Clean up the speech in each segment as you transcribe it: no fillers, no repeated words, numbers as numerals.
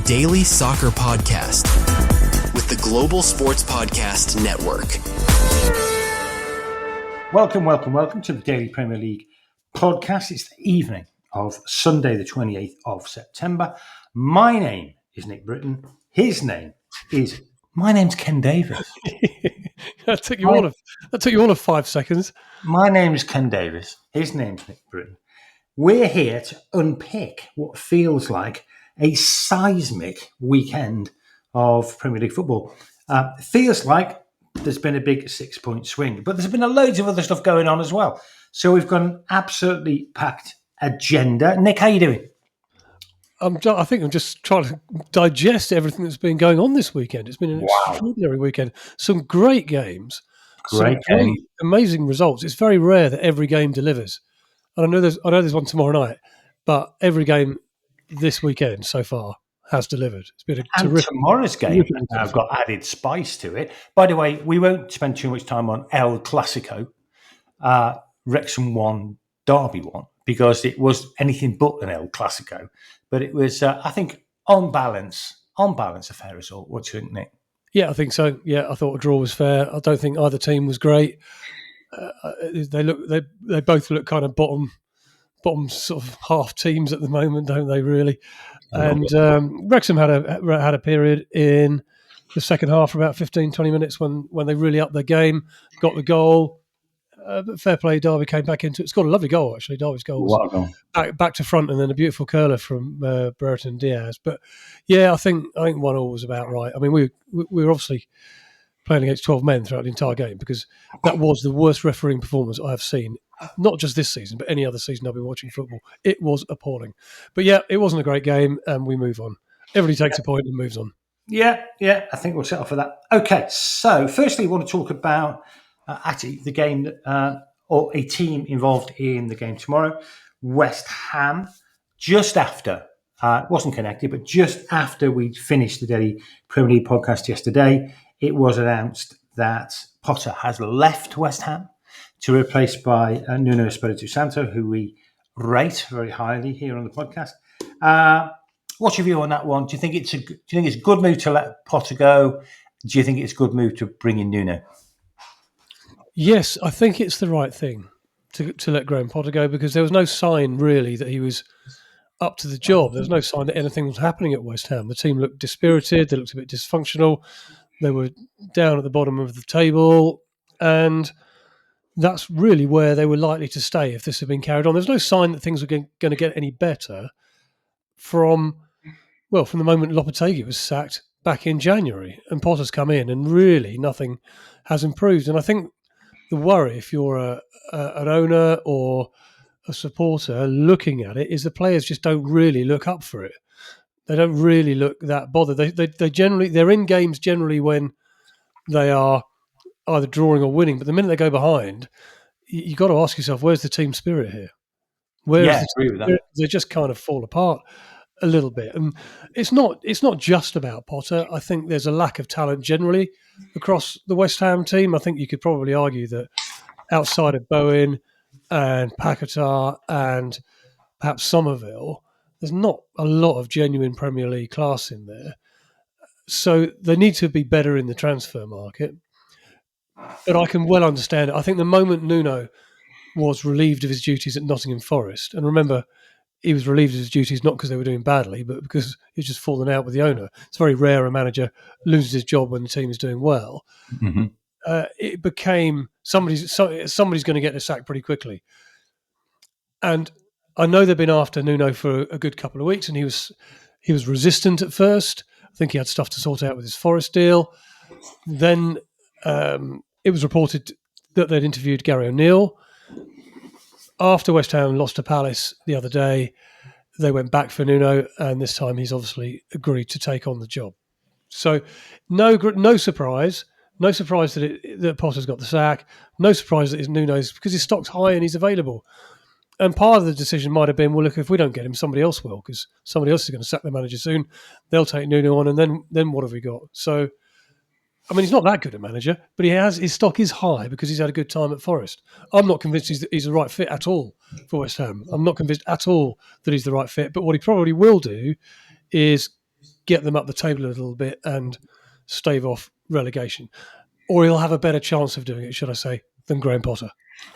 Daily Soccer Podcast with the Global Sports Podcast Network. Welcome to the Daily Premier League Podcast. It's the evening of Sunday, the 28th of September. My name is Nick Britton. My name's Ken Davis. That took you all of 5 seconds. My name is Ken Davis. His name's Nick Britton. We're here to unpick what feels like a seismic weekend of Premier League football. It feels like there's been a big 6-point swing, but there's been loads of other stuff going on as well. So we've got an absolutely packed agenda. Nick, how are you doing? I think I'm just trying to digest everything that's been going on this weekend. It's been an extraordinary weekend. Some great games. Great amazing results. It's very rare that every game delivers. And I know there's one tomorrow night, but every game this weekend so far has delivered. It's been a terrific. Tomorrow's game has got added spice to it. By the way, we won't spend too much time on El Clasico. Wrexham won, Derby won, because it was anything but an El Clasico. But it was, I think, on balance, a fair result. What do you think, Nick? Yeah, I think so. Yeah, I thought a draw was fair. I don't think either team was great. They both look kind of bottom sort of half teams at the moment, don't they? Really. And Wrexham had a period in the second half for about 15-20 minutes when they really upped their game, got the goal. But fair play, Derby came back into it. It's got a lovely goal, actually. Derby's goal was back to front, and then a beautiful curler from Brereton Diaz. But yeah, I think 1-1 was about right. I mean, we were obviously playing against 12 men throughout the entire game because that was the worst refereeing performance I have seen, not just this season, but any other season I've been watching football. It was appalling. But yeah, it wasn't a great game, and we move on. Everybody takes a point and moves on. Yeah, I think we'll settle for that. Okay, so firstly, I want to talk about actually the game or a team involved in the game tomorrow, West Ham. Just after, it wasn't connected, but just after we finished the Daily Premier League podcast yesterday, it was announced that Potter has left West Ham to be replaced by Nuno Esposito-Santo, who we rate very highly here on the podcast. What's your view on that one? Do you think it's a good move to let Potter go? Do you think it's a good move to bring in Nuno? Yes, I think it's the right thing to let Graham Potter go because there was no sign really that he was up to the job. There was no sign that anything was happening at West Ham. The team looked dispirited. They looked a bit dysfunctional. They were down at the bottom of the table, and that's really where they were likely to stay if this had been carried on. There's no sign that things were going to get any better from the moment Lopetegui was sacked back in January and Potter's come in, and really nothing has improved. And I think the worry, if you're an owner or a supporter looking at it, is the players just don't really look up for it. They don't really look that bothered. They're in games generally when they are either drawing or winning. But the minute they go behind, you got to ask yourself, where's the team spirit here? I agree with that. They just kind of fall apart a little bit. And it's not just about Potter. I think there's a lack of talent generally across the West Ham team. I think you could probably argue that outside of Bowen and Paquetá and perhaps Somerville, there's not a lot of genuine Premier League class in there. So they need to be better in the transfer market. But I can well understand it. I think the moment Nuno was relieved of his duties at Nottingham Forest, and remember, he was relieved of his duties not because they were doing badly, but because he's just fallen out with the owner. It's very rare a manager loses his job when the team is doing well. Mm-hmm. It became somebody's going to get the sack pretty quickly. And I know they've been after Nuno for a good couple of weeks, and he was resistant at first. I think he had stuff to sort out with his Forest deal. Then it was reported that they'd interviewed Gary O'Neill. After West Ham lost to Palace the other day, they went back for Nuno, and this time he's obviously agreed to take on the job. So no surprise. No surprise that Potter's got the sack. No surprise that it's Nuno's, because his stock's high and he's available. And part of the decision might have been, well, look, if we don't get him, somebody else will, because somebody else is going to sack the manager soon. They'll take Nuno on, and then what have we got? So, I mean, he's not that good a manager, but his stock is high because he's had a good time at Forest. I'm not convinced he's the right fit at all for West Ham. I'm not convinced at all that he's the right fit. But what he probably will do is get them up the table a little bit and stave off relegation. Or he'll have a better chance of doing it, should I say, than Graham Potter.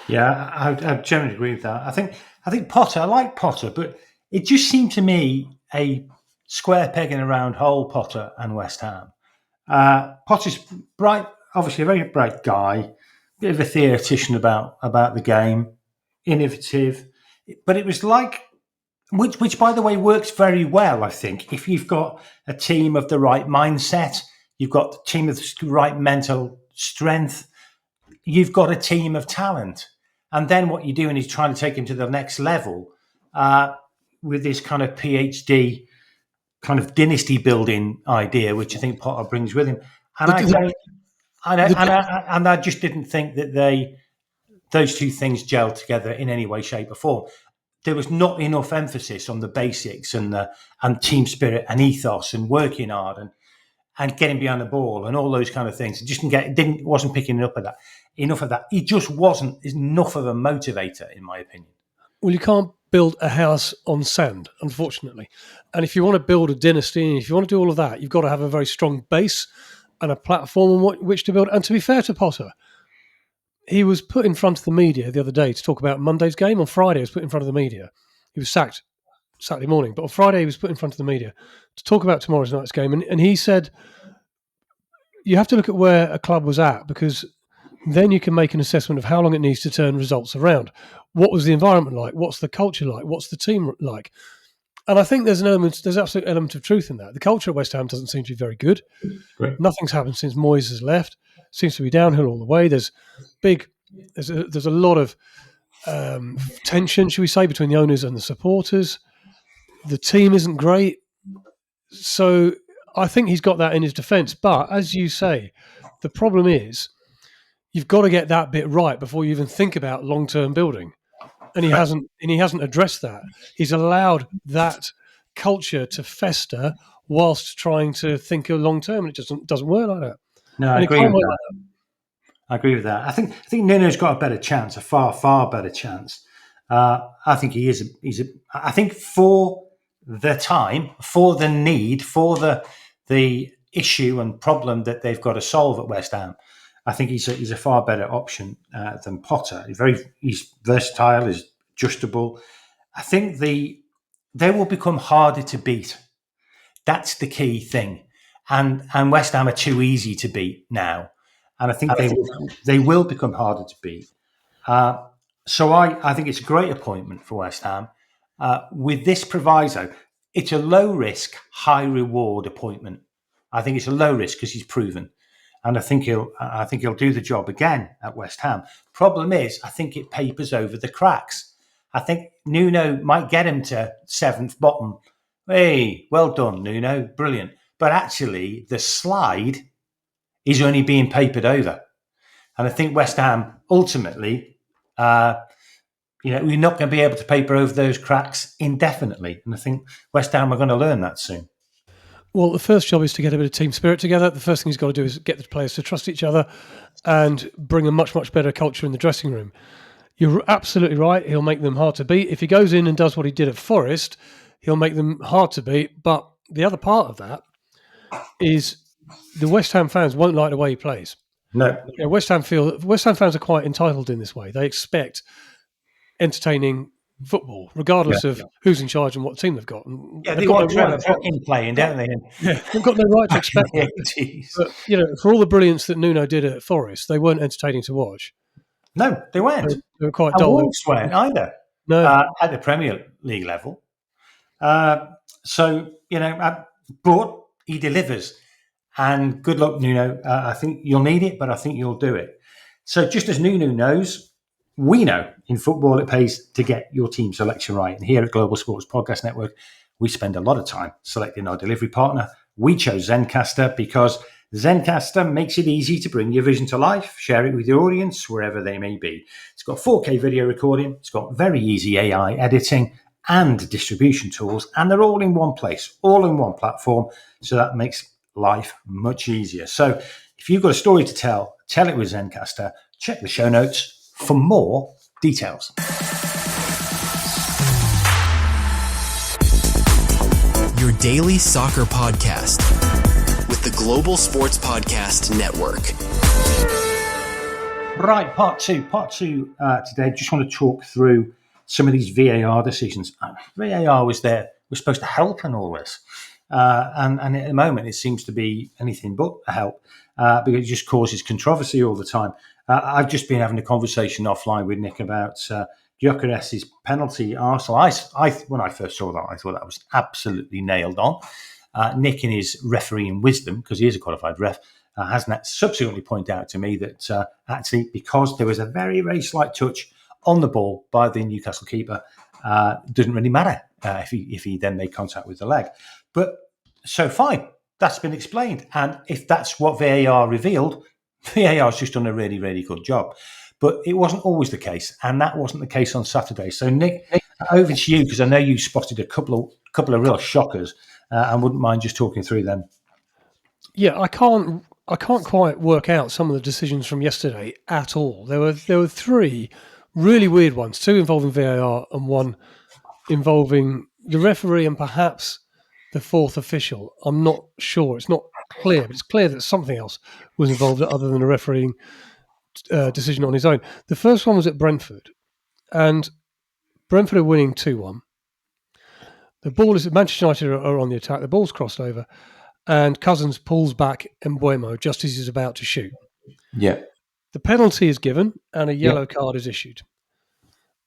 Yeah, I generally agree with that. I think Potter, I like Potter, but it just seemed to me a square peg in a round hole, Potter and West Ham. Potter's bright, obviously a very bright guy, bit of a theoretician about the game, innovative, but it was like, which by the way works very well, I think, if you've got a team of the right mindset, you've got a team of the right mental strength, you've got a team of talent. And then what you're doing is trying to take him to the next level with this kind of PhD kind of dynasty building idea, which I think Potter brings with him. And I just didn't think that those two things gelled together in any way, shape, or form. There was not enough emphasis on the basics and team spirit and ethos and working hard and getting behind the ball and all those kind of things. It just wasn't picking up enough of that. It just wasn't enough of a motivator, in my opinion. Well, you can't build a house on sand, unfortunately. And if you want to build a dynasty, and if you want to do all of that, you've got to have a very strong base and a platform on which to build. And to be fair to Potter, he was put in front of the media the other day to talk about Monday's game. On Friday, he was put in front of the media. He was sacked Saturday morning. But on Friday, he was put in front of the media to talk about tomorrow's night's game. And he said, you have to look at where a club was at, because then you can make an assessment of how long it needs to turn results around. What was the environment like? What's the culture like? What's the team like? And I think there's absolute element of truth in that. The culture at West Ham doesn't seem to be very good. Great. Nothing's happened since Moyes has left. Seems to be downhill all the way. There's a lot of tension, should we say, between the owners and the supporters. The team isn't great. So I think he's got that in his defence. But as you say, the problem is you've got to get that bit right before you even think about long-term building. And he hasn't addressed that. He's allowed that culture to fester whilst trying to think of long-term, and it just doesn't work like that. No, I agree with that. I agree with that. I think Nuno's got a better chance, a far better chance. I think he is. I think for the time, for the need, for the issue and problem that they've got to solve at West Ham, I think he's a far better option than Potter. He's versatile, he's adjustable. I think they will become harder to beat. That's the key thing. And West Ham are too easy to beat now. And I think they will become harder to beat. So I think it's a great appointment for West Ham. With this proviso, it's a low-risk, high-reward appointment. I think it's a low risk because he's proven. And I think he'll do the job again at West Ham. Problem is, I think it papers over the cracks. I think Nuno might get him to seventh bottom. Hey, well done, Nuno, brilliant. But actually, the slide is only being papered over. And I think West Ham ultimately, we're not going to be able to paper over those cracks indefinitely. And I think West Ham are going to learn that soon. Well, the first job is to get a bit of team spirit together. The first thing he's got to do is get the players to trust each other and bring a much, much better culture in the dressing room. You're absolutely right. He'll make them hard to beat. If he goes in and does what he did at Forest, he'll make them hard to beat. But the other part of that is the West Ham fans won't like the way he plays. No. West Ham fans are quite entitled in this way. They expect entertaining football, regardless of who's in charge and what team they've got. And they want Trevor fucking playing, don't they? Yeah, they've got no right to expect that. But, for all the brilliance that Nuno did at Forest, they weren't entertaining to watch. No, they weren't. They were quite dull. Wolves weren't either. No, at the Premier League level. But he delivers. And good luck, Nuno. I think you'll need it, but I think you'll do it. So just as Nuno knows, we know in football it pays to get your team selection right. And here at Global Sports Podcast Network, we spend a lot of time selecting our delivery partner. We chose Zencastr because Zencastr makes it easy to bring your vision to life, share it with your audience wherever they may be. It's got 4K video recording, it's got very easy AI editing and distribution tools, and they're all in one place, all in one platform. So that makes life much easier. So if you've got a story to tell it with Zencastr. Check the show notes for more details. You're your daily soccer podcast with the Global Sports Podcast Network. Right, part two today. Just want to talk through some of these VAR decisions. VAR was supposed to help in all this. And at the moment, it seems to be anything but a help because it just causes controversy all the time. I've just been having a conversation offline with Nick about Gyökeres's penalty at Arsenal. When I first saw that, I thought that was absolutely nailed on. Nick, in his refereeing wisdom, because he is a qualified ref, has subsequently pointed out to me that actually, because there was a very, very slight touch on the ball by the Newcastle keeper, it doesn't really matter if he then made contact with the leg. But so fine, that's been explained. And if that's what VAR revealed, VAR's just done a really, really good job. But it wasn't always the case, and that wasn't the case on Saturday. So, Nick, over to you, because I know you spotted a couple of real shockers, and wouldn't mind just talking through them. Yeah, I can't quite work out some of the decisions from yesterday at all. There were three really weird ones, two involving VAR and one involving the referee and perhaps the fourth official. I'm not sure. It's not clear, but it's clear that something else was involved other than a refereeing decision on his own. The first one was at Brentford, and Brentford are winning 2-1. The ball is Manchester United are on the attack. The ball's crossed over, and Cousins pulls back Mbeumo just as he's about to shoot. Yeah. The penalty is given, and a yellow card is issued.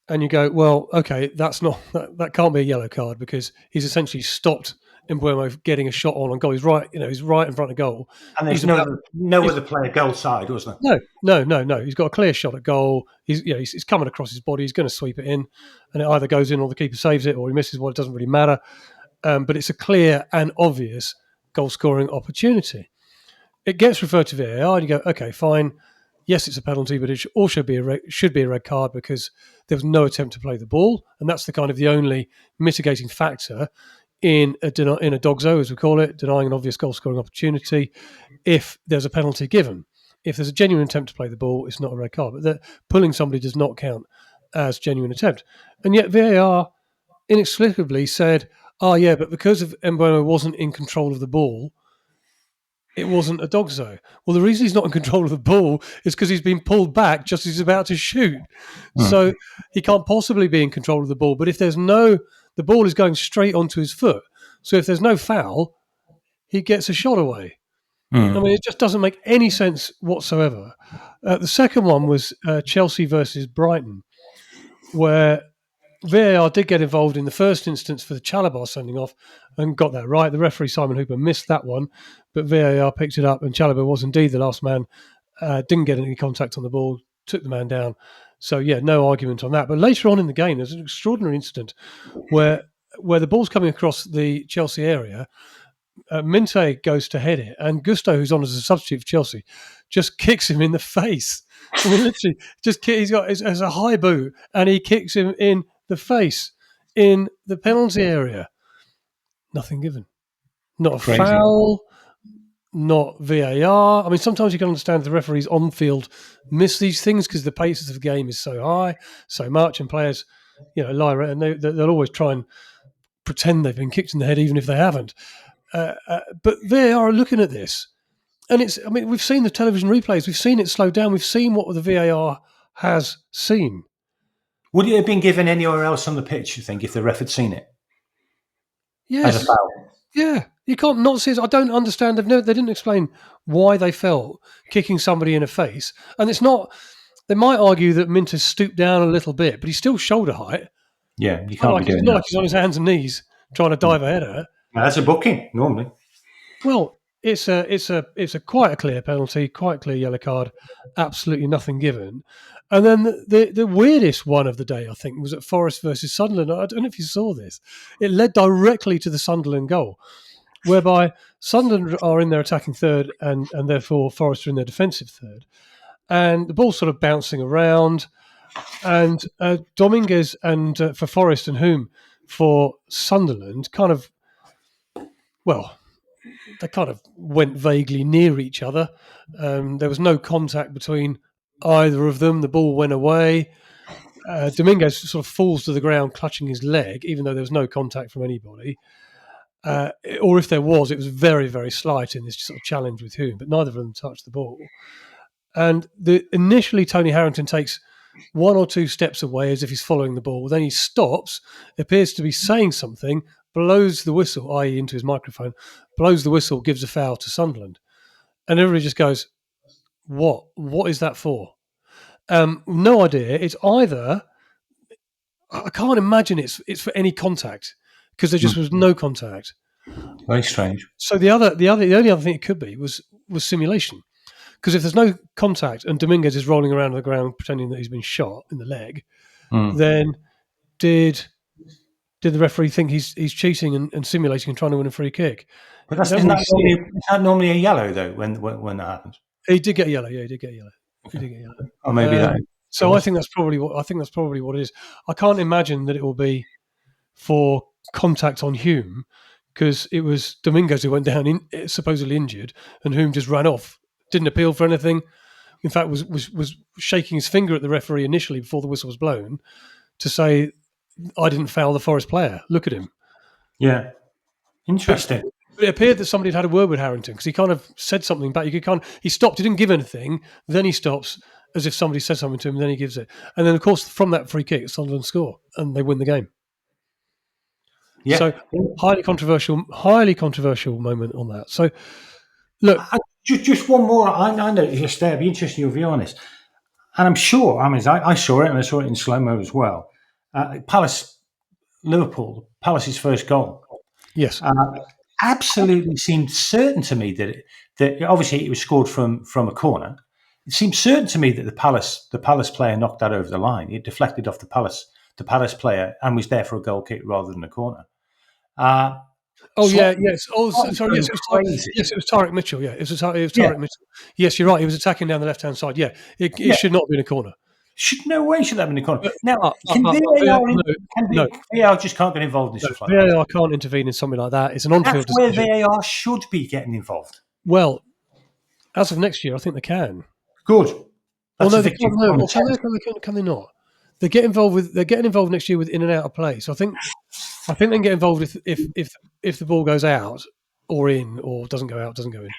And you go, well, okay, that can't be a yellow card because he's essentially stopped Mbeumo getting a shot on goal. He's right in front of goal. And there's no other player goal side, was there? No. He's got a clear shot at goal. He's coming across his body. He's going to sweep it in, and it either goes in or the keeper saves it or he misses. Well, it doesn't really matter. But it's a clear and obvious goal scoring opportunity. It gets referred to VAR, and you go, okay, fine. Yes, it's a penalty, but it should also be a red card because there was no attempt to play the ball, and that's the only mitigating factor in a dogzo, as we call it, denying an obvious goal-scoring opportunity. If there's a penalty given, if there's a genuine attempt to play the ball, it's not a red card. But pulling somebody does not count as genuine attempt, and yet VAR inexplicably said, "Oh yeah, but because of Mbeumo wasn't in control of the ball, it wasn't a dogzo." Well, the reason he's not in control of the ball is because he's been pulled back just as he's about to shoot. So he can't possibly be in control of the ball. But if the ball is going straight onto his foot. So if there's no foul, he gets a shot away. I mean, it just doesn't make any sense whatsoever. The second one was Chelsea versus Brighton, where VAR did get involved in the first instance for the Chalobah sending off and got that right. The referee, Simon Hooper, missed that one, but VAR picked it up and Chalobah was indeed the last man, didn't get any contact on the ball, took the man down. So, yeah, no argument on that. But later on in the game, there's an extraordinary incident where the ball's coming across the Chelsea area. Minte goes to head it, and Gusto, who's on as a substitute for Chelsea, just kicks him in the face. I mean, literally, he's got as a high boot, and he kicks him in the face in the penalty area. Nothing given. Not a foul, not VAR. I mean, sometimes you can understand the referees on field miss these things because the pace of the game is so high, so much, and players, lie around, and they'll always try and pretend they've been kicked in the head even if they haven't. But VAR are looking at this, and we've seen the television replays, we've seen it slow down, we've seen what the VAR has seen. Would it have been given anywhere else on the pitch, you think, if the ref had seen it? Yes. As a foul? Yeah. You can't not see it. I don't understand. They didn't explain why they felt kicking somebody in the face. And it's not... They might argue that Minte stooped down a little bit, but he's still shoulder height. Yeah, you can't be doing that. It's not like he's on his hands and knees trying to dive ahead of her. No, that's a booking, normally. Well, it's a quite a clear penalty, quite clear yellow card, absolutely nothing given. And then the weirdest one of the day, I think, was at Forest versus Sunderland. I don't know if you saw this. It led directly to the Sunderland goal, whereby Sunderland are in their attacking third and therefore Forest are in their defensive third. And the ball's sort of bouncing around. And Dominguez and for Forest and Hume for Sunderland they kind of went vaguely near each other. There was no contact between either of them. The ball went away. Dominguez sort of falls to the ground clutching his leg, even though there was no contact from anybody. or if there was, it was very, very slight in this sort of challenge with Hume, but neither of them touched the ball. And initially, Tony Harrington takes one or two steps away as if he's following the ball. Then he stops, appears to be saying something, blows the whistle, i.e. into his microphone, blows the whistle, gives a foul to Sunderland. And everybody just goes, what? What is that for? No idea. It's either, I can't imagine it's for any contact, because there just was no contact. Very strange. So the only other thing it could be was simulation. Because if there's no contact and Dominguez is rolling around on the ground pretending that he's been shot in the leg, then did the referee think he's cheating and simulating and trying to win a free kick? But isn't that normally a yellow though when that happens? He did get yellow. Yeah, he did get yellow. Okay. He did get yellow. Or maybe that. So I think that's probably what it is. I can't imagine that it will be for contact on Hume, because it was Dominguez who went down supposedly injured, and Hume just ran off. Didn't appeal for anything. In fact, was shaking his finger at the referee initially before the whistle was blown to say, "I didn't foul the Forest player. Look at him." Yeah, interesting. But it appeared that somebody had had a word with Harrington, because he kind of said something back. He stopped. He didn't give anything. Then he stops as if somebody said something to him. Then he gives it. And then, of course, from that free kick, Sunderland score and they win the game. Yeah. So highly controversial moment on that. So look. Just one more. I noticed there. It'd be interesting your view on this. And I'm sure, I saw it, and I saw it in slow-mo as well. Liverpool, Palace's first goal. Yes. Absolutely seemed certain to me that obviously it was scored from a corner. It seemed certain to me that the Palace player knocked that over the line. It deflected off the Palace player and was there for a goal kick rather than a corner. Yes. Oh, sorry. Yes, it was Tariq Mitchell. Yeah, it was Tariq Mitchell. Yes, you're right. He was attacking down the left-hand side. Yeah, it should not have been a corner. No way should that have been a corner. Now, VAR just can't get involved in stuff like that. VAR can't intervene in something like that. It's an on-field decision. That's where VAR should be getting involved. Well, as of next year, I think they can. Good. Can they not? They're getting involved next year with in and out of play. So I think they can get involved if the ball goes out or in, or doesn't go out, doesn't go in,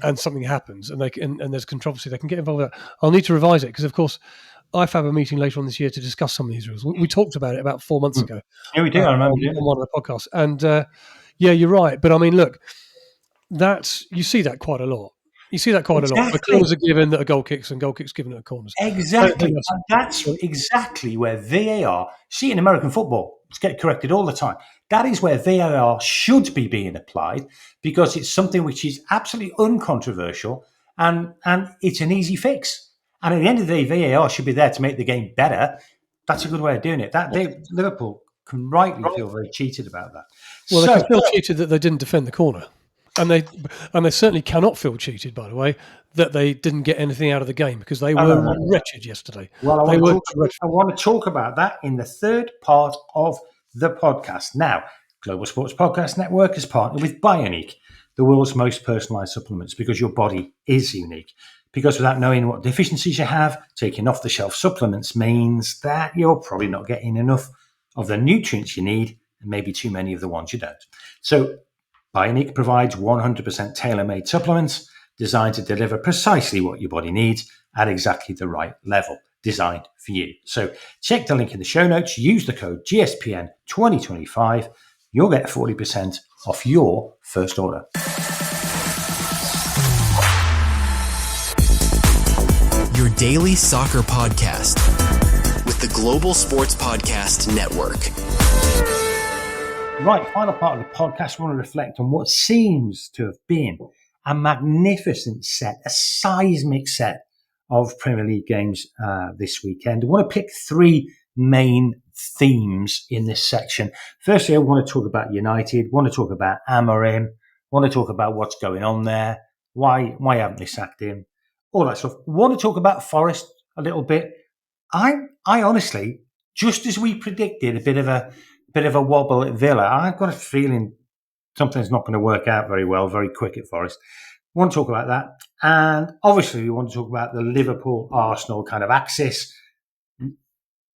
and something happens and there's controversy. They can get involved with that. I'll need to revise it, because of course I have a meeting later on this year to discuss some of these rules. We talked about it about 4 months ago. Yeah, we did. I remember on one of the podcasts. And you're right. But I mean, look, you see that quite a lot. You see that quite a lot. The corners are given that are goal kicks, and goal kicks given at corners. Exactly. That's exactly where VAR, see in American football, it's get corrected all the time. That is where VAR should be being applied, because it's something which is absolutely uncontroversial and it's an easy fix. And at the end of the day, VAR should be there to make the game better. That's a good way of doing it. Liverpool can rightly feel very cheated about that. Well, they can feel cheated that they didn't defend the corner. And they certainly cannot feel cheated, by the way, that they didn't get anything out of the game, because they were wretched yesterday. Well, I want to talk about that in the third part of the podcast. Now, Global Sports Podcast Network has partnered with Bioniq, the world's most personalised supplements, because your body is unique. Because without knowing what deficiencies you have, taking off-the-shelf supplements means that you're probably not getting enough of the nutrients you need, and maybe too many of the ones you don't. So Bioniq provides 100% tailor-made supplements designed to deliver precisely what your body needs at exactly the right level, designed for you. So check the link in the show notes, use the code GSPN2025, you'll get 40% off your first order. Your daily soccer podcast with the Global Sports Podcast Network. Right, final part of the podcast, I want to reflect on what seems to have been a magnificent set, a seismic set of Premier League games this weekend. I want to pick three main themes in this section. Firstly, I want to talk about United, want to talk about Amorim, want to talk about what's going on there, why haven't they sacked him, all that stuff. Want to talk about Forest a little bit. I honestly, just as we predicted, a bit of a wobble at Villa, I've got a feeling something's not going to work out very well, very quick at Forest. We want to talk about that. And obviously we want to talk about the Liverpool-Arsenal kind of axis.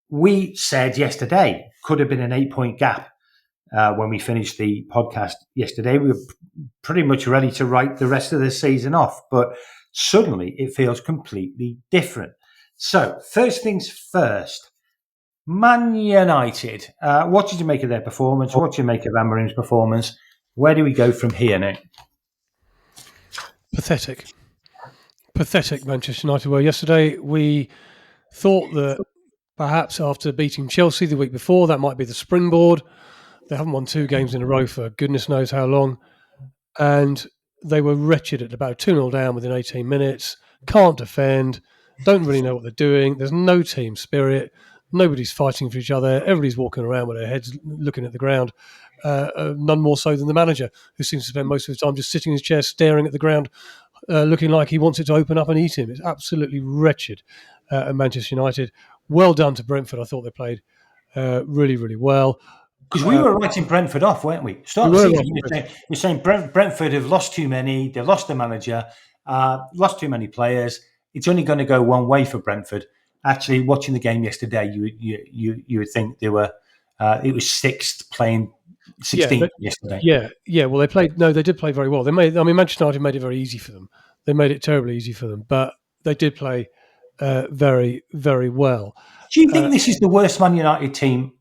We said yesterday could have been an 8-point gap when we finished the podcast yesterday. We were pretty much ready to write the rest of the season off, but suddenly it feels completely different. So, first things first, Man United. What did you make of their performance? What did you make of Amorim's performance? Where do we go from here now? Pathetic. Manchester United were yesterday. We thought that perhaps after beating Chelsea the week before, that might be the springboard. They haven't won 2 games in a row for goodness knows how long. And they were wretched at about 2-0 down within 18 minutes. Can't defend. Don't really know what they're doing. There's no team spirit. Nobody's fighting for each other. Everybody's walking around with their heads looking at the ground. None more so than the manager, who seems to spend most of his time just sitting in his chair staring at the ground, looking like he wants it to open up and eat him. It's absolutely wretched at Manchester United. Well done to Brentford. I thought they played really, really well. Because we were writing Brentford off, weren't we? Start of the season, you're saying Brentford have lost too many. They've lost the manager, lost too many players. It's only going to go one way for Brentford. Actually, watching the game yesterday, you would think they were. It was 6th playing 16th yesterday. Yeah. Well, they did play very well. Manchester United made it very easy for them. They made it terribly easy for them, but they did play very, very well. Do you think this is the worst Man United team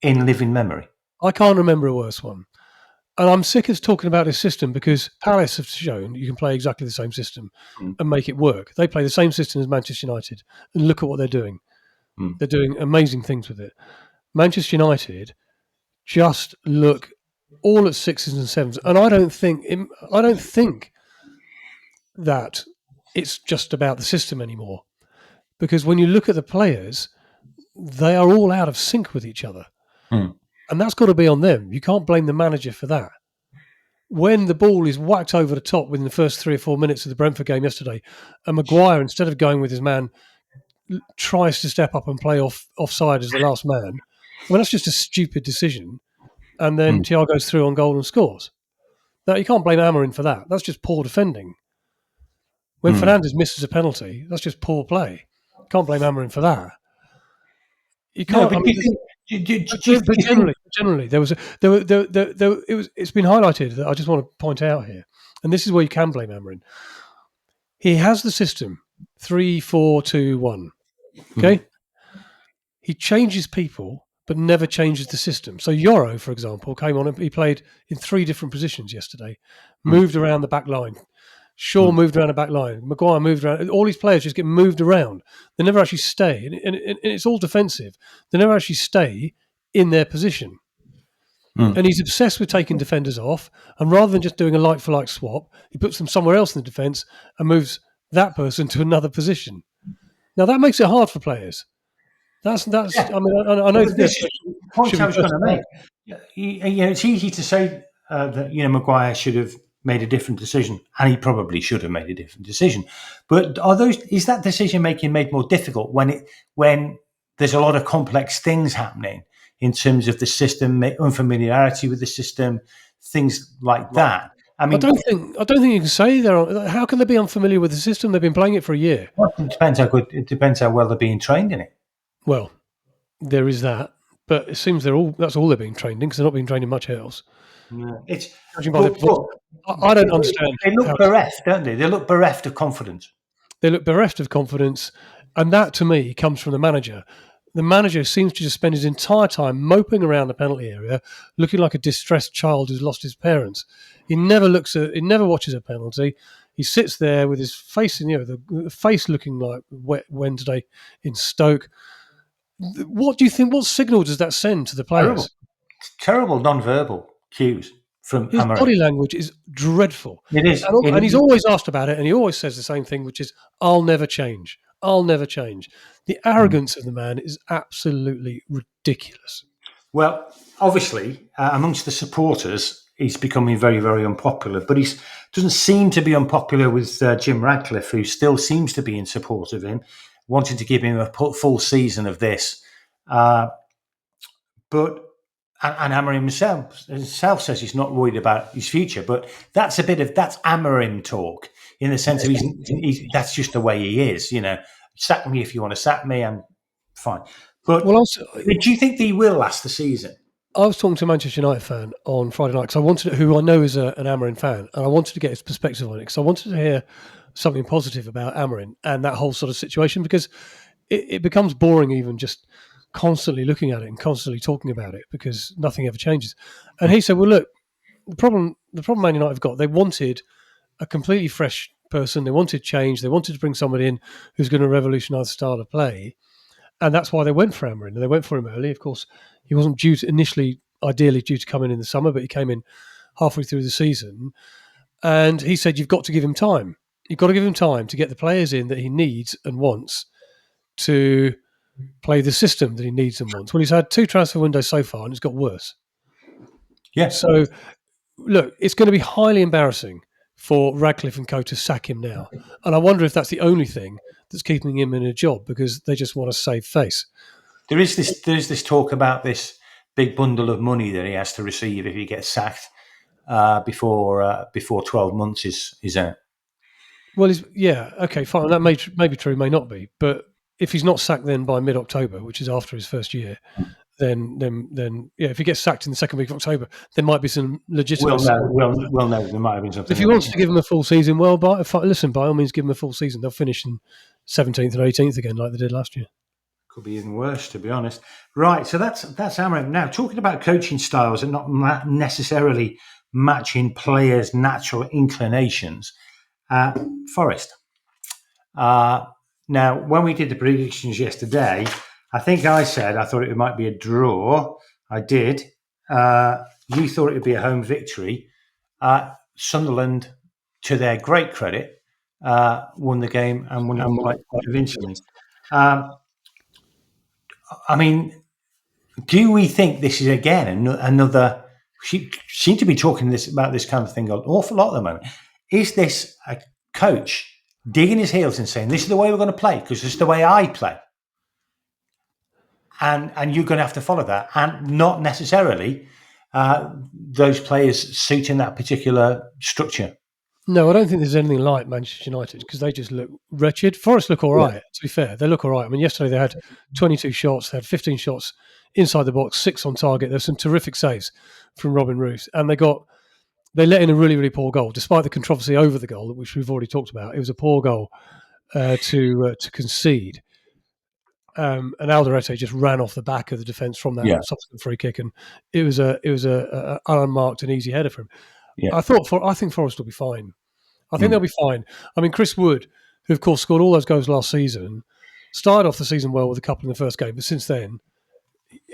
in living memory? I can't remember a worse one. And I'm sick of talking about this system because Palace have shown you can play exactly the same system and make it work. They play the same system as Manchester United, and look at what they're doing. They're doing amazing things with it. Manchester United just look all at 6s and 7s, and I don't think that it's just about the system anymore. Because when you look at the players, they are all out of sync with each other. And that's got to be on them. You can't blame the manager for that. When the ball is whacked over the top within the first 3 or 4 minutes of the Brentford game yesterday, and Maguire, instead of going with his man, tries to step up and play offside as the last man, that's just a stupid decision. And then Thiago's through on goal and scores. Now, you can't blame Amorim for that. That's just poor defending. When Fernandes misses a penalty, that's just poor play. You can't blame Amorim for that. You can't. Generally, it's been highlighted that I just want to point out here, and this is where you can blame Amorim. He has the system 3-4-2-1. Okay, he changes people, but never changes the system. So Yoro, for example, came on and he played in 3 different positions yesterday, moved around the back line. Shaw moved around the back line. Maguire moved around. All these players just get moved around. They never actually stay. And it's all defensive. They never actually stay in their position. And he's obsessed with taking defenders off. And rather than just doing a like-for-like swap, he puts them somewhere else in the defence and moves that person to another position. Now, that makes it hard for players. That's. Yeah. I mean, I know this is the point I was going to make. It's easy to say that Maguire should have made a different decision, and he probably should have made a different decision. But is that decision making made more difficult when there's a lot of complex things happening in terms of the system, unfamiliarity with the system, things like that? I mean, I don't think you can say they're. How can they be unfamiliar with the system? They've been playing it for a year. Well, it depends how good. It depends how well they're being trained in it. Well, there is that, but it seems that's all they're being trained in because they're not being trained in much else. No. I don't understand. They look bereft, don't they? They look bereft of confidence. And that, to me, comes from the manager. The manager seems to just spend his entire time moping around the penalty area, looking like a distressed child who's lost his parents. He never watches a penalty. He sits there with his face, the face looking like wet Wednesday in Stoke. What do you think? What signal does that send to the players? Terrible non-verbal cues from his Amorim. Body language is dreadful. It is. And he's always asked about it, and he always says the same thing, which is, I'll never change. I'll never change. The arrogance of the man is absolutely ridiculous. Well, obviously, amongst the supporters, he's becoming very, very unpopular, but he doesn't seem to be unpopular with Jim Radcliffe, who still seems to be in support of him, wanting to give him a full season of this. But Amorim himself says he's not worried about his future, but that's Amorim talk in the sense of that's just the way he is. Sack me if you want to sack me, I'm fine. But do you think he will last the season? I was talking to a Manchester United fan on Friday night because I wanted, who I know is an Amorim fan, and I wanted to get his perspective on it because I wanted to hear something positive about Amorim and that whole sort of situation, because it becomes boring even just constantly looking at it and constantly talking about it because nothing ever changes. And he said, "Well, look, the problem Man United have got, they wanted a completely fresh person, they wanted change, they wanted to bring somebody in who's going to revolutionise the style of play." And that's why they went for Amorim. And they went for him early. Of course, he wasn't ideally due to come in the summer, but he came in halfway through the season. And he said, you've got to give him time. You've got to give him time to get the players in that he needs and wants to play the system that he needs and wants. Well, he's had 2 transfer windows so far, and it's got worse. Yeah. So, look, it's going to be highly embarrassing for Radcliffe and co to sack him now. And I wonder if that's the only thing that's keeping him in a job, because they just want to save face. There is this talk about this big bundle of money that he has to receive if he gets sacked before 12 months is out. Well, okay, fine. That may be true, may not be. But if he's not sacked then by mid-October, which is after his first year, then if he gets sacked in the second week of October, there might be some legitimate. We'll know. There might have been something. If he wants to give him a full season, well, by all means, give him a full season. They'll finish in 17th and 18th again, like they did last year. Could be even worse, to be honest. Right, so that's Amorim. Now, talking about coaching styles and not necessarily matching players' natural inclinations, Forest. Now, when we did the predictions yesterday, I think I said I thought it might be a draw. I did. You thought it would be a home victory. Sunderland, to their great credit, won the game and won it quite convincingly. I mean, do we think this is again another? She seemed to be talking about this kind of thing an awful lot at the moment. Is this a coach digging his heels and saying, "This is the way we're going to play because this is the way I play," and you're going to have to follow that, and not necessarily those players suiting that particular structure? No, I don't think there's anything like Manchester United because they just look wretched. Forest look all right, to be fair. They look all right. I mean, yesterday they had 22 shots. They had 15 shots inside the box, 6 on target. There's some terrific saves from Robin Roos. And they let in a really, really poor goal, despite the controversy over the goal, which we've already talked about. It was a poor goal to concede. And Alderete just ran off the back of the defence from that subsequent free kick. And it was a unmarked and easy header for him. Yeah. I think Forest will be fine. I think they'll be fine. I mean, Chris Wood, who of course scored all those goals last season, started off the season well with a couple in the first game, but since then,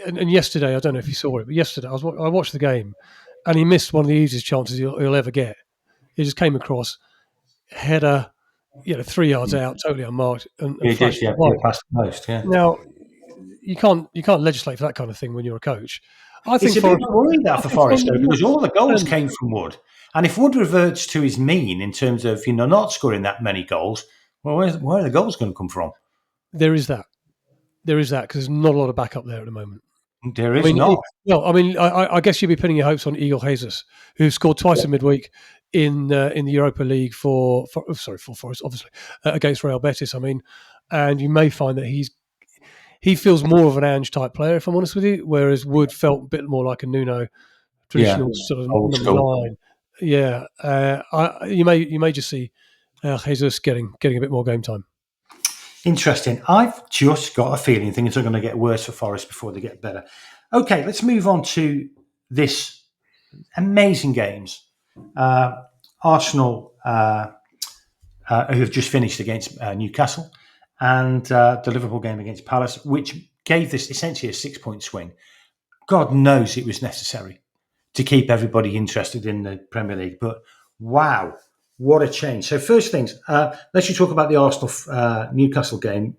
and yesterday, I don't know if you saw it, but yesterday I watched the game, and he missed one of the easiest chances he'll ever get. He just came across, header, 3 yards out, totally unmarked, and past the post. Yeah. Now, you can't legislate for that kind of thing when you're a coach. I think it's a bit worried that for Forest, though, because all the goals came from Wood. And if Wood reverts to his mean in terms of not scoring that many goals, well, where are the goals going to come from? There is that because there's not a lot of backup there at the moment. There is not. Well, I mean, I guess you'd be pinning your hopes on Igor Jesus, who scored twice in midweek in the Europa League for Forest, obviously, against Real Betis. I mean, and you may find that he feels more of an Ange type player, if I'm honest with you, whereas Wood felt a bit more like a Nuno, traditional sort of number 9. Yeah, you may just see Jesus getting a bit more game time. Interesting. I've just got a feeling things are going to get worse for Forest before they get better. Okay, let's move on to this amazing games. Arsenal, who have just finished against Newcastle, and the Liverpool game against Palace, which gave this essentially a 6-point swing. God knows it was necessary to keep everybody interested in the Premier League. But wow, what a change. So first things, let's just talk about the Arsenal-Newcastle game.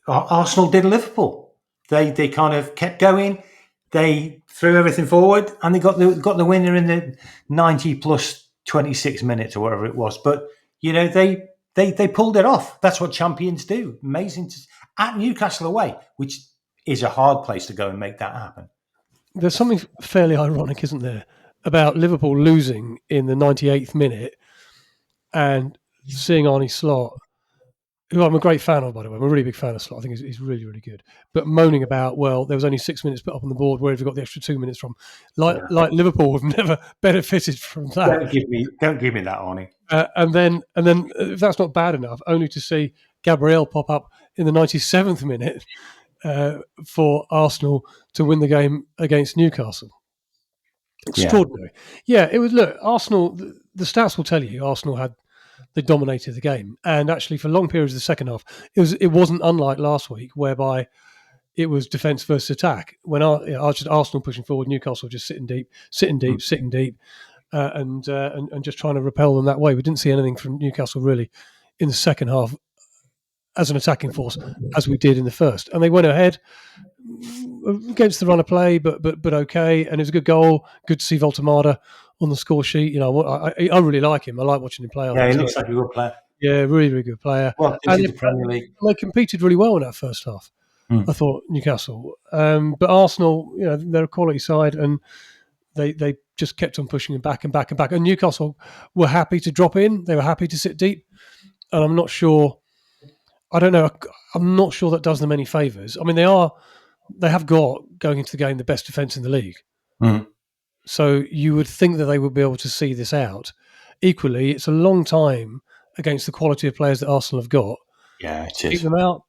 Arsenal did Liverpool. They kind of kept going. They threw everything forward, and they got the winner in the 90 plus 26 minutes or whatever it was. But, they pulled it off. That's what champions do. Amazing. At Newcastle away, which is a hard place to go and make that happen. There's something fairly ironic, isn't there, about Liverpool losing in the 98th minute and seeing Arne Slot who I'm a great fan of, by the way. I'm a really big fan of Slot. I think he's really, really good. But moaning about, well, there was only 6 minutes put up on the board. Where have you got the extra 2 minutes from? Like Liverpool have never benefited from that. Don't give me that, Arnie. And then if that's not bad enough, only to see Gabriel pop up in the 97th minute for Arsenal to win the game against Newcastle. Extraordinary. Yeah, it was. Look, Arsenal. The stats will tell you Arsenal they dominated the game, and actually for long periods of the second half, it wasn't unlike last week, whereby it was defence versus attack. When Arsenal pushing forward, Newcastle just sitting deep, and just trying to repel them that way. We didn't see anything from Newcastle really in the second half as an attacking force as we did in the first, and they went ahead against the run of play, but okay, and it was a good goal. Good to see Voltemada on the score sheet. You know, I really like him. I like watching him play. Yeah, he looks like a good player. Yeah, really, really good player. Well, and the Premier League. They competed really well in that first half. I thought Newcastle, but Arsenal, you know, they're a quality side, and they just kept on pushing them back and back and back. And Newcastle were happy to drop in. They were happy to sit deep, and I'm not sure. I don't know. I'm not sure that does them any favours. I mean, they have got, going into the game, the best defence in the league. So you would think that they would be able to see this out. Equally, it's a long time against the quality of players that Arsenal have got. Yeah, it is. Keep them out.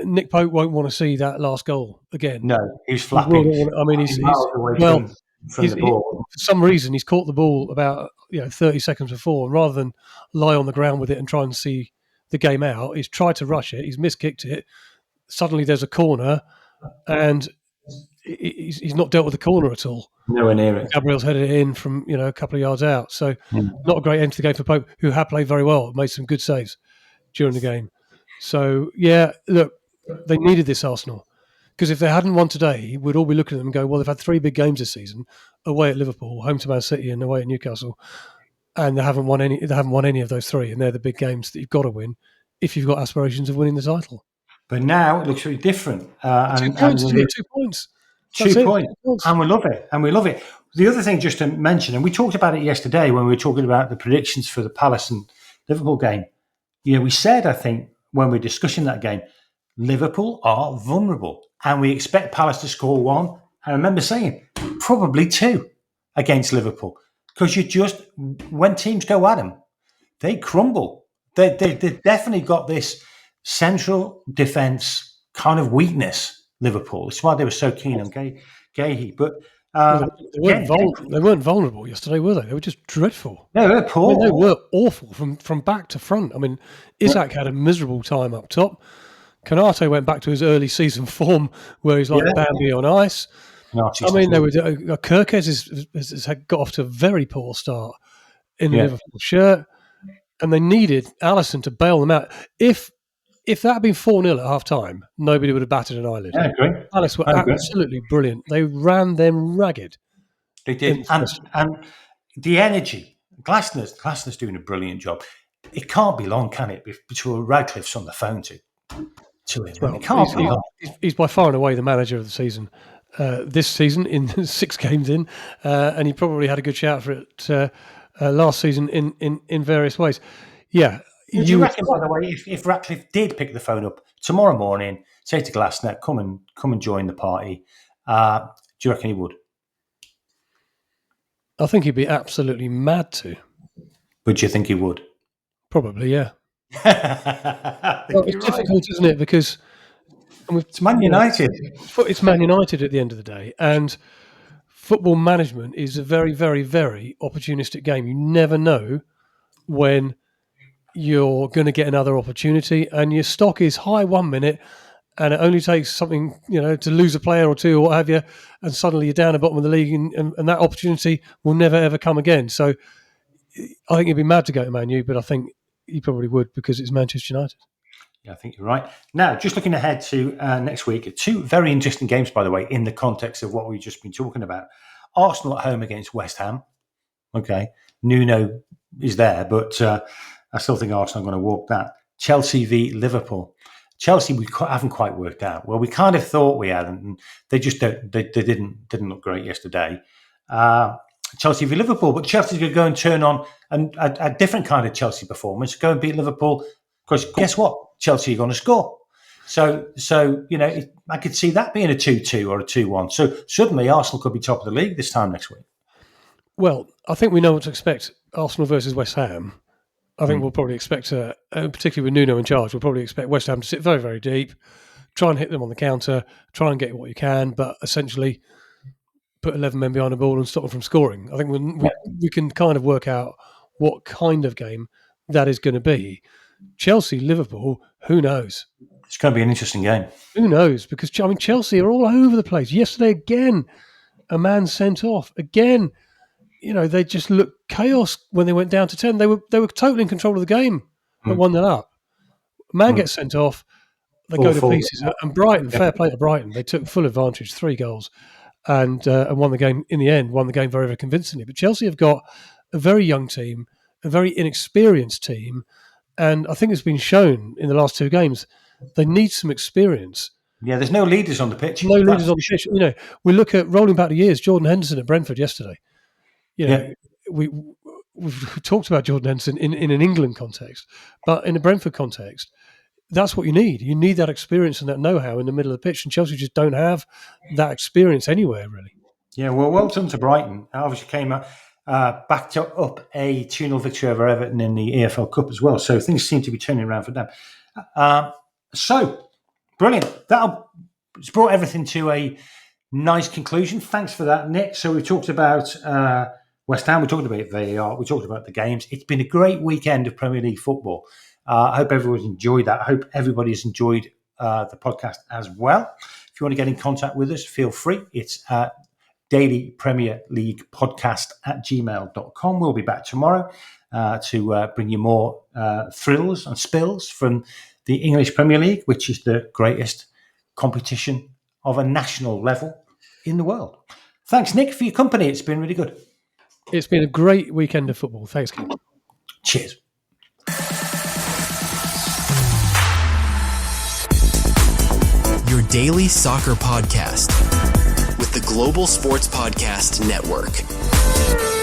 Nick Pope won't want to see that last goal again. No, he's flapping. I mean, he's from the ball. For some reason, he's caught the ball about 30 seconds before, and rather than lie on the ground with it and try and see the game out, he's tried to rush it. He's miskicked it. Suddenly, there's a corner, and he's not dealt with the corner at all. Nowhere near it. Gabriel's headed it in from a couple of yards out. So, not a great end to the game for Pope, who had played very well, made some good saves during the game. So, yeah, look, they needed this, Arsenal, because if they hadn't won today, we'd all be looking at them and go, well, they've had 3 big games this season: away at Liverpool, home to Man City, and away at Newcastle, and they haven't won any. They haven't won any of those 3, and they're the big games that you've got to win if you've got aspirations of winning the title. But now it looks really different. 2 points. 2 points. 2 points. And we love it. The other thing just to mention, and we talked about it yesterday when we were talking about the predictions for the Palace and Liverpool game. We said, I think, when we were discussing that game, Liverpool are vulnerable, and we expect Palace to score 1. I remember saying probably 2 against Liverpool, because when teams go at them, they crumble. They've definitely got this central defence kind of weakness, Liverpool. That's why they were so keen on Gahey. But they weren't vulnerable yesterday, were they? They were just dreadful. No, they were poor. I mean, they were awful from back to front. I mean, Isak had a miserable time up top. Konate went back to his early season form where he's like Bambi on ice. I mean, Kirkes has got off to a very poor start in the Liverpool shirt, and they needed Alisson to bail them out. If that had been 4-0 at half time, nobody would have batted an eyelid. I agree. Palace were absolutely brilliant. They ran them ragged. They did. And the energy. Glasner's doing a brilliant job. It can't be long, can it, before Radcliffe's on the phone to him? Well, it can't be long. He's by far and away the manager of the season. This season, in 6 games in, and he probably had a good shout for it last season in various ways. Yeah. Do you reckon, by the way, if Ratcliffe did pick the phone up tomorrow morning, say to Glasner, come and join the party, do you reckon he would? I think he'd be absolutely mad to. But do you think he would? Probably, yeah. It's difficult, isn't it? Because it's Man United. It's Man United at the end of the day, and football management is a very, very, very opportunistic game. You never know when you're going to get another opportunity, and your stock is high 1 minute, and it only takes something, to lose a player or 2 or what have you, and suddenly you're down at the bottom of the league, and that opportunity will never ever come again. So I think you'd be mad to go to Man U, but I think you probably would, because it's Manchester United. Yeah, I think you're right. Now, just looking ahead to next week, 2 very interesting games, by the way, in the context of what we've just been talking about. Arsenal at home against West Ham. Okay, Nuno is there, but I still think Arsenal are going to walk that. Chelsea v Liverpool. Chelsea we haven't quite worked out. Well, we kind of thought we had, and they just don't. They didn't look great yesterday. Chelsea v Liverpool, but Chelsea's going to go and turn on a different kind of Chelsea performance. Go and beat Liverpool Because guess what? Chelsea are going to score. So I could see that being a 2-2 or a 2-1. So suddenly Arsenal could be top of the league this time next week. Well, I think we know what to expect. Arsenal versus West Ham. I think we'll probably expect, particularly with Nuno in charge, we'll probably expect West Ham to sit very, very deep, try and hit them on the counter, try and get what you can, but essentially put 11 men behind the ball and stop them from scoring. I think we can kind of work out what kind of game that is going to be. Chelsea, Liverpool, who knows? It's going to be an interesting game. Who knows? Because, Chelsea are all over the place. Yesterday, again, a man sent off. Again, they just looked chaos when they went down to 10. They were totally in control of the game at 1-0 up. A man gets sent off. They go to pieces. And Brighton, fair play to Brighton. They took full advantage, 3 goals, and won the game in the end, won the game very, very convincingly. But Chelsea have got a very young team, a very inexperienced team, and I think it's been shown in the last 2 games they need some experience. Yeah, there's no leaders on the pitch. No leaders on the pitch. We look at rolling back the years, Jordan Henderson at Brentford yesterday. We've talked about Jordan Henderson in an England context, but in a Brentford context, that's what you need. You need that experience and that know-how in the middle of the pitch, and Chelsea just don't have that experience anywhere, really. Yeah, well done to Brighton. Obviously came backed up a 2-0 victory over Everton in the EFL Cup as well, so things seem to be turning around for them. So, brilliant. It's brought everything to a nice conclusion. Thanks for that, Nick. So we talked about West Ham, we talked about VAR, we talked about the games. It's been a great weekend of Premier League football. I hope everyone's enjoyed that. I hope everybody's enjoyed the podcast as well. If you want to get in contact with us, feel free. It's Daily Premier League Podcast at gmail.com. We'll be back tomorrow to bring you more thrills and spills from the English Premier League, which is the greatest competition of a national level in the world. Thanks, Nick, for your company. It's been really good. It's been a great weekend of football. Thanks, Kim. Cheers. Your daily soccer podcast with the Global Sports Podcast Network.